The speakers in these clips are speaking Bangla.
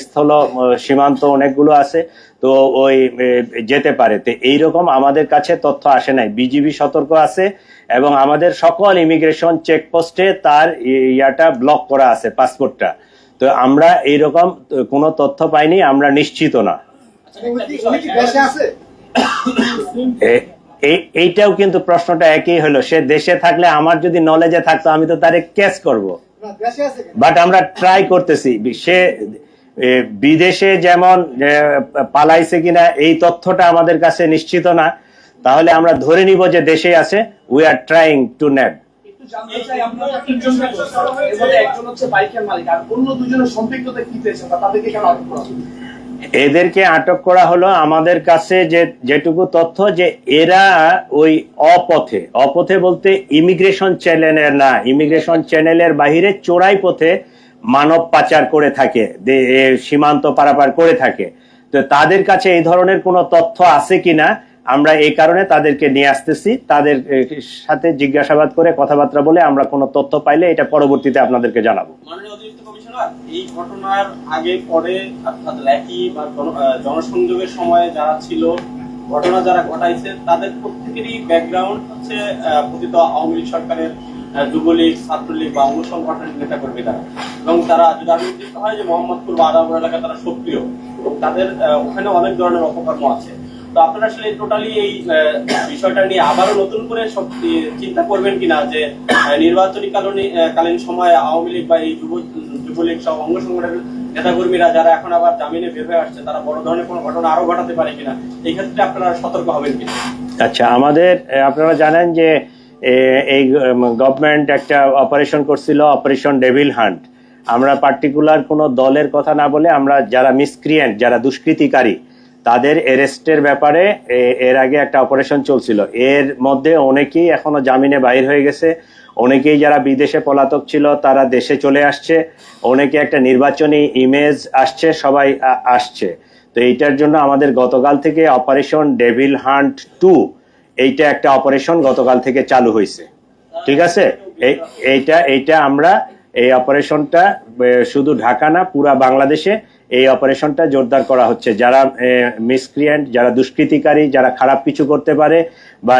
স্থল সীমান্ত অনেকগুলো আছে, তো ওই যেতে পারে। তো এইরকম আমাদের কাছে তথ্য আসে নাই। বিজিবি সতর্ক আছে এবং আমাদের সকল ইমিগ্রেশন চেকপোস্টে তার ইয়াটা ব্লক করা আছে, পাসপোর্টটা। তো আমরা এইরকম কোনো তথ্য পাইনি, আমরা নিশ্চিত না। এইটাও কিন্তু প্রশ্নটা একই হলো, সে দেশে থাকলে আমার যদি নলেজে থাকতো আমি তো তারে কেস করব, বাট আমরা ট্রাই করতেছি। সে বিদেশে যেমন পালাইছে কিনা এই তথ্যটা আমাদের কাছে নিশ্চিত না, তাহলে আমরা ধরে নিব যে দেশে আছে। উই আর ট্রাইং টু নেব। এদেরকে আটক করা হলো আমাদের কাছে যেটুকু তথ্য, যে এরা ওই অপথে বলতে ইমিগ্রেশন চ্যানেলের না, ইমিগ্রেশন চ্যানেলের বাহিরে চোরাই পথে মানব পাচার করে থাকে, সীমান্ত পারাপার করে থাকে। তো তাদের কাছে এই ধরনের কোনো তথ্য আছে কিনা আমরা এই কারণে তাদেরকে নিয়ে আসতেছি। তাদের সাথে জিজ্ঞাসাবাদ করে কথাবার্তা বলে আমরা কোনো তথ্য পাইলে এটা পরবর্তীতে আপনাদেরকে জানাবো। এই ঘটনার আগে পরে অর্থাৎ একই বা জনসংযোগের সময় যারা ছিল, ঘটনা যারা ঘটাইছে, তাদের প্রত্যেকেরই ব্যাকগ্রাউন্ড হচ্ছে পতিত আওয়ামী লীগ সরকারের যুবলীগ, ছাত্রলীগ বা অঙ্গ সংগঠনের নেতা কর্মী তারা। এবং তারা যদি নির্দিষ্ট হয় যে মোহাম্মদপুর বা আদাবর এলাকায় তারা সক্রিয়, এবং তাদের ওখানে অনেক ধরনের অপকর্ম আছে। তো আপনারা আসলে টোটালি এই বিষয়টা নিয়ে আবারও নতুন করে চিন্তা করবেন কিনা যে নির্বাচনী কালীন সময়ে আওয়ামী লীগ বা এই যুবলীগ সব অঙ্গ সংগঠনের নেতাকর্মীরা যারা এখন আবার জামিনে বের হয়ে আসছে, তারা বড় ধরনের কোনো ঘটনা আরো ঘটাতে পারে কিনা, এই ক্ষেত্রে আপনারা সতর্ক হবেন কিনা? আচ্ছা, আপনারা জানেন যে এই গভর্নমেন্ট একটা অপারেশন করছিল, অপারেশন ডেভিল হান্ট। আমরা পার্টিকুলার কোনো দলের কথা না বলে আমরা যারা মিসক্রিয়েন্ট, যারা দুষ্কৃতিকারী, তাদের অ্যারেস্টের ব্যাপারে এর আগে একটা অপারেশন চলছিল। এর মধ্যে অনেকেই এখনো জামিনে বাইর হয়ে গেছে, অনেকেই যারা বিদেশে পলাতক ছিল তারা দেশে চলে আসছে, অনেকে একটা নির্বাচনী ইমেজ আসছে, সবাই আসছে। তো এইটার জন্য আমাদের গতকাল থেকে অপারেশন ডেভিল হান্ট 2 এইটা একটা অপারেশন গতকাল থেকে চালু হয়েছে। ঠিক আছে, এইটা আমরা এই অপারেশনটা শুধু ঢাকা না, পুরা বাংলাদেশে এই অপারেশনটা জোরদার করা হচ্ছে। যারা মিসক্রিয়েন্ট, যারা দুষ্কৃতিকারী, যারা খারাপ কিছু করতে পারে বা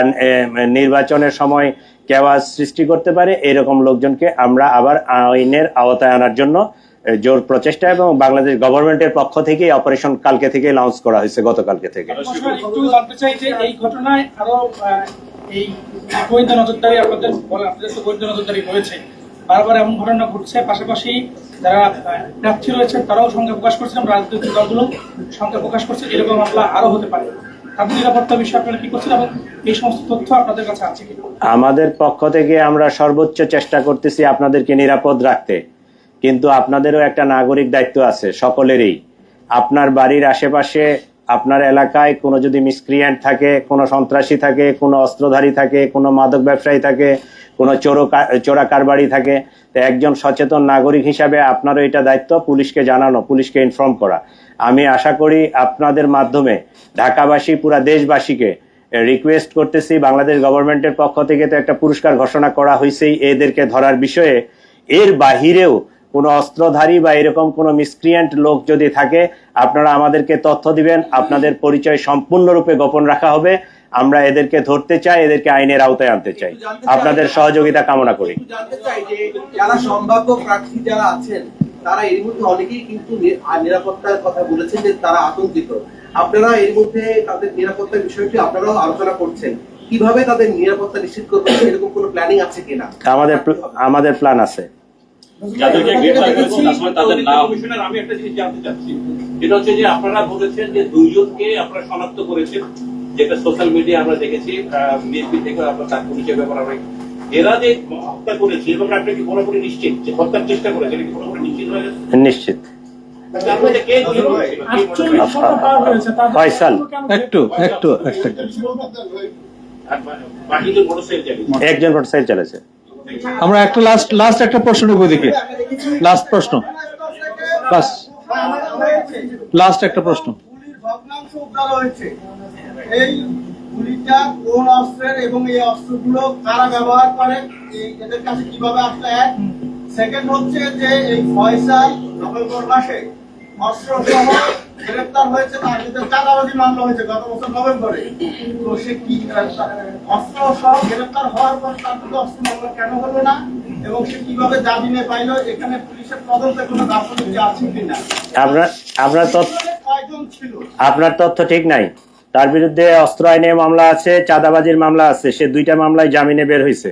নির্বাচনের সময় কেওয়াস সৃষ্টি করতে পারে, এরকম লোকজনকে আমরা আবার আইনের আওতায় আনার জন্য জোর প্রচেষ্টা, এবং বাংলাদেশ গভর্নমেন্টের পক্ষ থেকে অপারেশন কালকে থেকে লঞ্চ করা হয়েছে, গতকালকে থেকে। একটু জানতে চাই যে এই ঘটনায় আরো এই গোয়েন্দা নজরদারি, আপনাদের তো গোয়েন্দা নজরদারি রয়েছে, বারবার এমন ঘটনা ঘটছে, পাশাপাশি যারা প্রার্থী রয়েছেন তারাও সংখ্যা প্রকাশ করছেন, রাজনৈতিক দলগুলো সংখ্যা প্রকাশ করছে, এরকম মামলা আরো হতে পারে। তাদের নিরাপত্তা বিষয়ে আপনারা কি করছেন এবং এই সমস্ত তথ্য আপনাদের কাছে আছে কি? আমাদের পক্ষ থেকে আমরা সর্বোচ্চ চেষ্টা করতেছি আপনাদেরকে নিরাপদ রাখতে, কিন্তু আপনাদেরও একটা নাগরিক দায়িত্ব আছে সকলেরই। আপনার বাড়ির আশেপাশে, আপনার এলাকায় কোনো যদি মিসক্রিয়েন্ট থাকে, কোনো সন্ত্রাসী থাকে, কোনো অস্ত্রধারী থাকে, কোনো মাদক ব্যবসায়ী থাকে, কোনো চোরা কারবারি থাকে, তো একজন সচেতন নাগরিক হিসাবে আপনারও এটা দায়িত্ব পুলিশকে জানানো, পুলিশকে ইনফর্ম করা। আমি আশা করি আপনাদের মাধ্যমে ঢাকাবাসী, পুরা দেশবাসীকে রিকোয়েস্ট করতেছি, বাংলাদেশ গভর্নমেন্টের পক্ষ থেকে তো একটা পুরস্কার ঘোষণা করা হয়েছেই এদেরকে ধরার বিষয়ে, এর বাহিরেও কোনো অস্ত্রধারী বা এরকম কোনো মিসক্রিয়েন্ট লোক যদি থাকে আপনারা আমাদেরকে তথ্য দিবেন, আপনাদের পরিচয় সম্পূর্ণরূপে গোপন রাখা হবে। আমরা এদেরকে ধরতে চাই, এদেরকে আইনের আওতায় আনতে চাই, আপনাদের সহযোগিতা কামনা করি। যারা সম্ভাব্য প্রার্থী যারা আছেন তারা এর মধ্যে অনেকেই কিন্তু নিরাপত্তার কথা বলেছেন যে তারা আতঙ্কিত। আপনারা এর মধ্যে তাদের নিরাপত্তার বিষয়টি আপনারাও আলোচনা করছেন, কিভাবে তাদের নিরাপত্তা নিশ্চিত করবেন, এরকম কোনো প্ল্যানিং আছে কিনা? আমাদের প্ল্যান আছে। আমি একটা জিনিস জানতে চাচ্ছি, এটা হচ্ছে যে আপনারা বলেছেন যে 2 জনকে আপনারা শনাক্ত করেছেন, যেটা সোশ্যাল মিডিয়া আমরা দেখেছি, বিএনপি থেকে আপনার তার পরিচয় ব্যাপার আমরা, এরা যে হত্যা করেছে এবং আপনি কি পুরোপুরি নিশ্চিত যে হত্যার চেষ্টা করেছে, এটা কি পুরোপুরি নিশ্চিত হয়ে গেছে? নিশ্চিত। একজন মোটরসাইকেল চালাচ্ছে। আমরা একটা লাস্ট একটা প্রশ্ন নেব, দেখি লাস্ট প্রশ্ন, লাস্ট একটা প্রশ্ন। এই গুলিটা কোন অস্ত্রের এবং এই অস্ত্রগুলো কারা ব্যবহার করে, এদের কাছে কিভাবে আসলে? এক সেকেন্ড হচ্ছে যে এই ফয়সাল নভেম্বর মাসে অস্ত্র সহ গ্রেপ্তার হয়েছে, তার বিরুদ্ধে চাঁদাবাজি মামলা হয়েছে গত বছর নভেম্বরে। তো সে কি অস্ত্র সহ গ্রেপ্তার হওয়ার পর তার বিরুদ্ধে অস্ত্র মামলা কেন হলো না, এবং সে কিভাবে জামিনে পাইলো? এখানে পুলিশের তদন্তে কোনো গাফিলতি আছে কিনা? কয়জন ছিল? আপনার তথ্য ঠিক নাই। তার বিরুদ্ধে অস্ত্র আইনে মামলা আছে, চাঁদাবাজির মামলা আছে, সে দুইটা মামলায় জামিনে বের হয়েছে।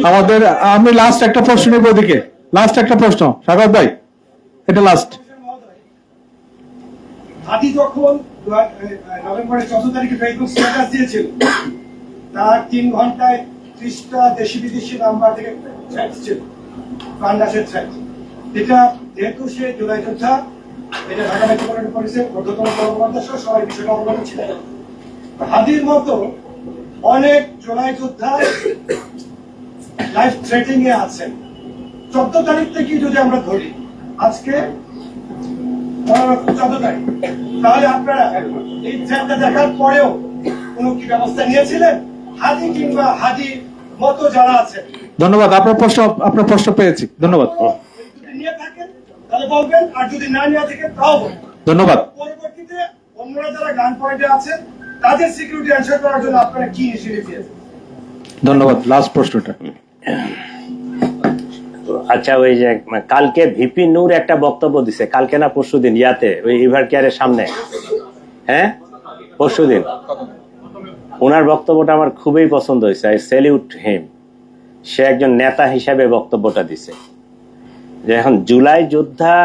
আমাদের আমি লাস্ট একটা প্রশ্ন নেব ওদিকে, লাস্ট একটা প্রশ্ন সাগর ভাই, এটা লাস্ট। হাদি যখন নভেম্বরের 14 তারিখে ফেসবুক স্ট্যাটাস দিয়েছিল, তার 3 ঘন্টায় 30টা দেশি বিদেশি নাম্বার থেকে চ্যাট ছিল, বাংলাদেশের চ্যাট। এটা যেহেতু সে জুলাই যোদ্ধা, এটা ঢাকা মেট্রোপলিটন পুলিশের ঊর্ধ্বতন কর্মকর্তা সহ সবাই বিষয়টা অবগত ছিলেন। হাদির মতো অনেক জুলাই যোদ্ধা লাইফ থ্রেটিং এ আছেন। 14 তারিখ থেকে যদি আমরা ধরি, আজকে 14 তারিখ, তাহলে আপনারা এই থ্রেটটা দেখার পরেও কোনো কি ব্যবস্থা নিয়েছিলেন? হাদি কিংবা হাদির মতো যারা আছেন। ধন্যবাদ, আপনার প্রশ্ন পেয়েছি, ধন্যবাদ। যদি নিয়ে থাকেন তাহলে বলবেন, আর যদি না নিয়ে থাকেন তাও বলবেন। ধন্যবাদ। পরবর্তীতে অন্যরা যারা গান পয়েন্টে আছেন তাদের সিকিউরিটি এনশিওর করার জন্য আপনারা কি ইনিশিয়েটিভ নিয়েছেন? ধন্যবাদ। লাস্ট প্রশ্নটা। আচ্ছা, ওই যে কালকে ভিপি নূর একটা বক্তব্য দিছে, কালকে না পরশুদিন, ইয়াতে ওই ইভার কেয়ারের সামনে, হ্যাঁ পরশুদিন, ওনার বক্তব্যটা আমার খুবই পছন্দ হয়েছে। আই স্যালিউট হিম। সে একজন নেতা হিসাবে বক্তব্যটা দিছে যে এখন জুলাই যোদ্ধা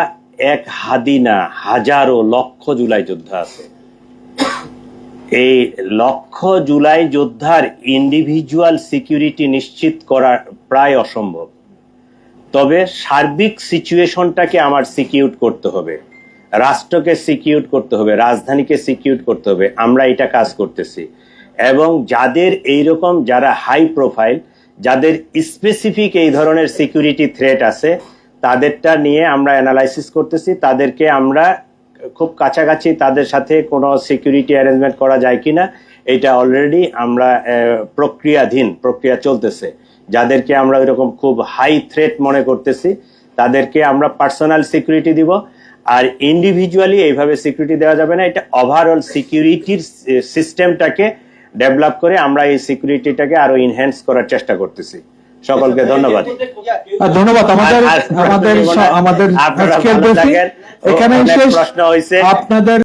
এক হাদি না, হাজারো লক্ষ জুলাই যোদ্ধা আছে। এই লক্ষ জুলাই যোদ্ধার ইন্ডিভিজুয়াল সিকিউরিটি নিশ্চিত করা প্রায় অসম্ভব। তবে সার্বিক সিচুয়েশনটাকে আমার সিকিউর করতে হবে, রাষ্ট্রকে সিকিউর করতে হবে, রাজধানীকে সিকিউর করতে হবে। আমরা এটা কাজ করতেছি, এবং যাদের এইরকম যারা হাই প্রোফাইল, যাদের স্পেসিফিক এই ধরনের সিকিউরিটি থ্রেট আছে, তাদেরটা নিয়ে আমরা অ্যানালাইসিস করতেছি। তাদেরকে আমরা খুব কাছাকাছি তাদের সাথে কোনো সিকিউরিটি অ্যারেঞ্জমেন্ট করা যায় কিনা, এটা অলরেডি আমরা প্রক্রিয়া চলতেছে। যাদেরকে আমরা ওইরকম খুব হাই থ্রেট মনে করতেছি তাদেরকে আমরা পার্সোনাল সিকিউরিটি দিব, আর ইন্ডিভিজুয়ালি এইভাবে সিকিউরিটি দেওয়া যাবে না। এটা ওভারঅল সিকিউরিটির সিস্টেমটাকে ডেভেলপ করে আমরা এই সিকিউরিটিটাকে আরো ইনহ্যান্স করার চেষ্টা করতেছি। সকলকে ধন্যবাদ। ধন্যবাদ। আমাদের আপনারা ভালো থাকেন। এখানে প্রশ্ন হয়েছে আপনাদের